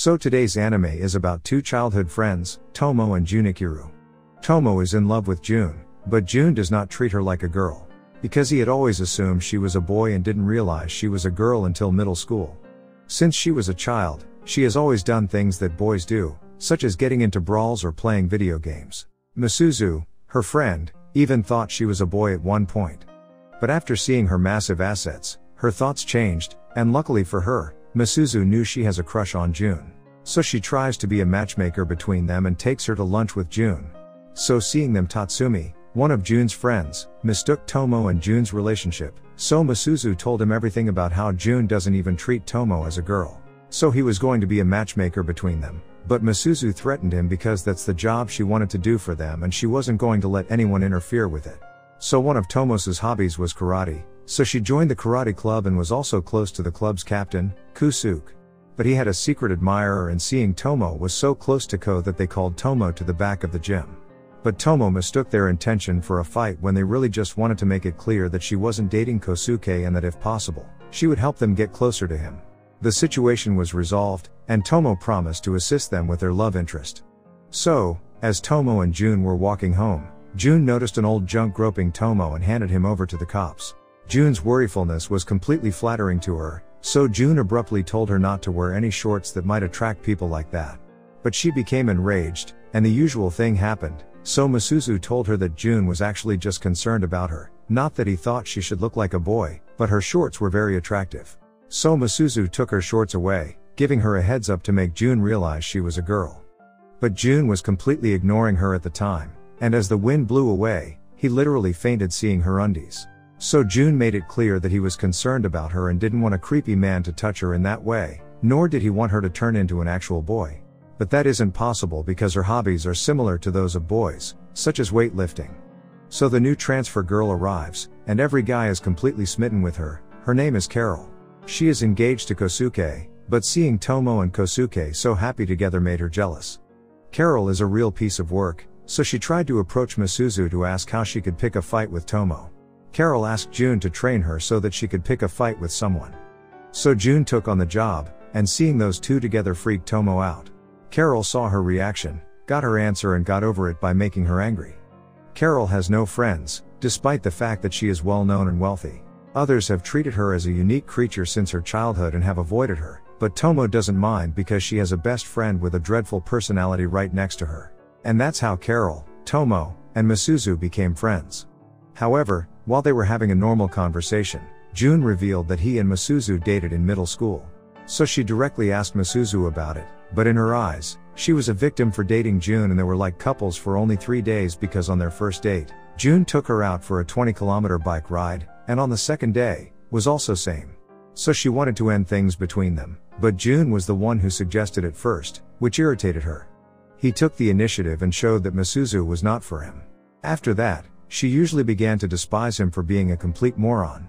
So today's anime is about two childhood friends, Tomo and Junikiru. Tomo is in love with June, but June does not treat her like a girl. Because he had always assumed she was a boy and didn't realize she was a girl until middle school. Since she was a child, she has always done things that boys do, such as getting into brawls or playing video games. Masuzu, her friend, even thought she was a boy at one point. But after seeing her massive assets, her thoughts changed, and luckily for her, Masuzu knew she has a crush on June. So she tries to be a matchmaker between them and takes her to lunch with June. So seeing them, Tatsumi, one of June's friends, mistook Tomo and June's relationship, so Masuzu told him everything about how June doesn't even treat Tomo as a girl. So he was going to be a matchmaker between them, but Masuzu threatened him because that's the job she wanted to do for them and she wasn't going to let anyone interfere with it. So one of Tomo's hobbies was karate, so she joined the karate club and was also close to the club's captain, Kusuke. But he had a secret admirer and seeing Tomo was so close to Ko that they called Tomo to the back of the gym. But Tomo mistook their intention for a fight when they really just wanted to make it clear that she wasn't dating Kosuke and that if possible, she would help them get closer to him. The situation was resolved, and Tomo promised to assist them with their love interest. So, as Tomo and June were walking home, June noticed an old junk groping Tomo and handed him over to the cops. June's worryfulness was completely flattering to her, so June abruptly told her not to wear any shorts that might attract people like that. But she became enraged, and the usual thing happened, so Masuzu told her that June was actually just concerned about her, not that he thought she should look like a boy, but her shorts were very attractive. So Masuzu took her shorts away, giving her a heads up to make June realize she was a girl. But June was completely ignoring her at the time, and as the wind blew away, he literally fainted seeing her undies. So June made it clear that he was concerned about her and didn't want a creepy man to touch her in that way, nor did he want her to turn into an actual boy. But that isn't possible because her hobbies are similar to those of boys, such as weightlifting. So the new transfer girl arrives, and every guy is completely smitten with her. Her name is Carol. She is engaged to Kosuke, but seeing Tomo and Kosuke so happy together made her jealous. Carol is a real piece of work, so she tried to approach Masuzu to ask how she could pick a fight with Tomo. Carol asked June to train her so that she could pick a fight with someone. So June took on the job, and seeing those two together freaked Tomo out. Carol saw her reaction, got her answer and got over it by making her angry. Carol has no friends, despite the fact that she is well known and wealthy. Others have treated her as a unique creature since her childhood and have avoided her, but Tomo doesn't mind because she has a best friend with a dreadful personality right next to her. And that's how Carol, Tomo, and Masuzu became friends. However, while they were having a normal conversation, June revealed that he and Masuzu dated in middle school. So she directly asked Masuzu about it, but in her eyes, she was a victim for dating June and they were like couples for only 3 days because on their first date, June took her out for a 20-kilometer bike ride, and on the second day, was also same. So she wanted to end things between them, but June was the one who suggested it first, which irritated her. He took the initiative and showed that Masuzu was not for him. After that, she usually began to despise him for being a complete moron.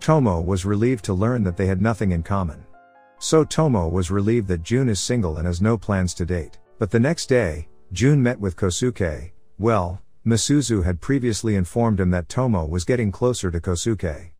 Tomo was relieved to learn that they had nothing in common. So Tomo was relieved that June is single and has no plans to date. But the next day, June met with Kosuke. Well, Masuzu had previously informed him that Tomo was getting closer to Kosuke.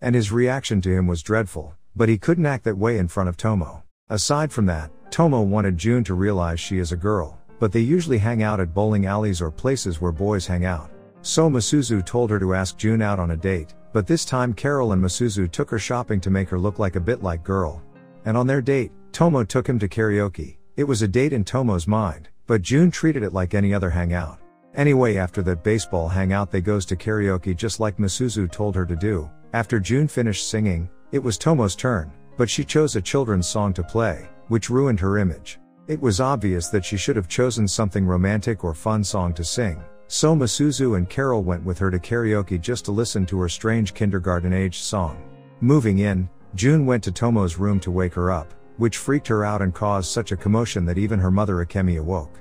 And his reaction to him was dreadful, but he couldn't act that way in front of Tomo. Aside from that, Tomo wanted June to realize she is a girl, but they usually hang out at bowling alleys or places where boys hang out. So Masuzu told her to ask June out on a date, but this time Carol and Masuzu took her shopping to make her look like a bit like girl. And on their date, Tomo took him to karaoke. It was a date in Tomo's mind, but June treated it like any other hangout. Anyway, after that baseball hangout they goes to karaoke just like Masuzu told her to do. After June finished singing, it was Tomo's turn, but she chose a children's song to play, which ruined her image. It was obvious that she should have chosen something romantic or fun song to sing. So Masuzu and Carol went with her to karaoke just to listen to her strange kindergarten-aged song. Moving in, June went to Tomo's room to wake her up, which freaked her out and caused such a commotion that even her mother Akemi awoke.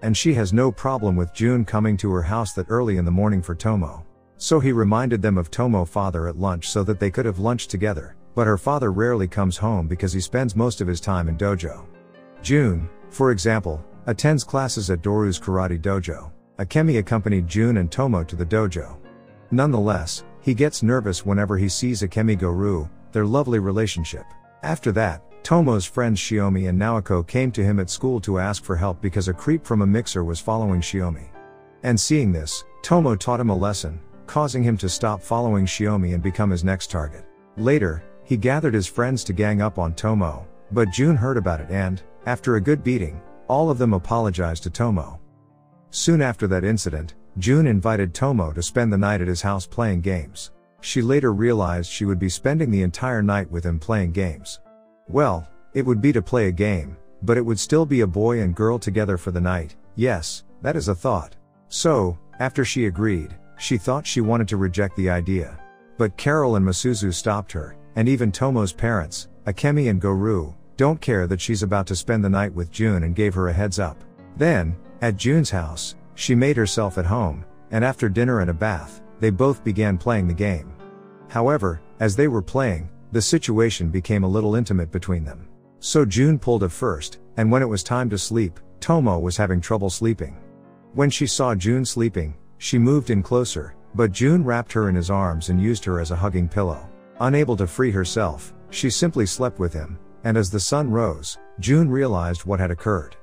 And she has no problem with June coming to her house that early in the morning for Tomo. So he reminded them of Tomo's father at lunch so that they could have lunch together, but her father rarely comes home because he spends most of his time in dojo. June, for example, attends classes at Doru's karate dojo. Akemi accompanied June and Tomo to the dojo. Nonetheless, he gets nervous whenever he sees Akemi Goru, their lovely relationship. After that, Tomo's friends Shiomi and Naoko came to him at school to ask for help because a creep from a mixer was following Shiomi. And seeing this, Tomo taught him a lesson, causing him to stop following Shiomi and become his next target. Later, he gathered his friends to gang up on Tomo, but June heard about it and, after a good beating, all of them apologized to Tomo. Soon after that incident, June invited Tomo to spend the night at his house playing games. She later realized she would be spending the entire night with him playing games. Well, it would be to play a game, but it would still be a boy and girl together for the night. Yes, that is a thought. So, after she agreed, she thought she wanted to reject the idea. But Carol and Masuzu stopped her, and even Tomo's parents, Akemi and Goru, don't care that she's about to spend the night with June and gave her a heads up. Then, at June's house, she made herself at home, and after dinner and a bath, they both began playing the game. However, as they were playing, the situation became a little intimate between them. So June pulled a first, and when it was time to sleep, Tomo was having trouble sleeping. When she saw June sleeping, she moved in closer, but June wrapped her in his arms and used her as a hugging pillow. Unable to free herself, she simply slept with him, and as the sun rose, June realized what had occurred.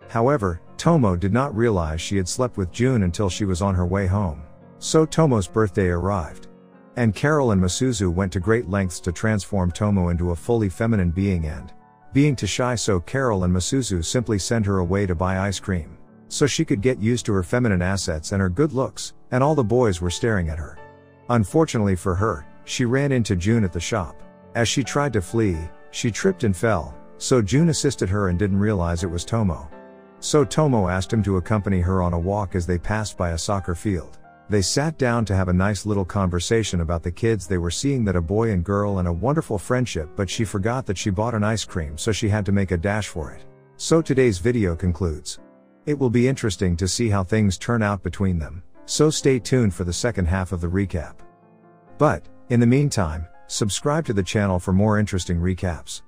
However, Tomo did not realize she had slept with June until she was on her way home. So Tomo's birthday arrived. And Carol and Masuzu went to great lengths to transform Tomo into a fully feminine being and, being too shy, so Carol and Masuzu simply sent her away to buy ice cream, so she could get used to her feminine assets and her good looks, and all the boys were staring at her. Unfortunately for her, she ran into June at the shop. As she tried to flee, she tripped and fell, so June assisted her and didn't realize it was Tomo. So Tomo asked him to accompany her on a walk as they passed by a soccer field. They sat down to have a nice little conversation about the kids they were seeing, that a boy and girl and a wonderful friendship, but she forgot that she bought an ice cream, so she had to make a dash for it. So today's video concludes. It will be interesting to see how things turn out between them, so stay tuned for the second half of the recap. But, in the meantime, subscribe to the channel for more interesting recaps.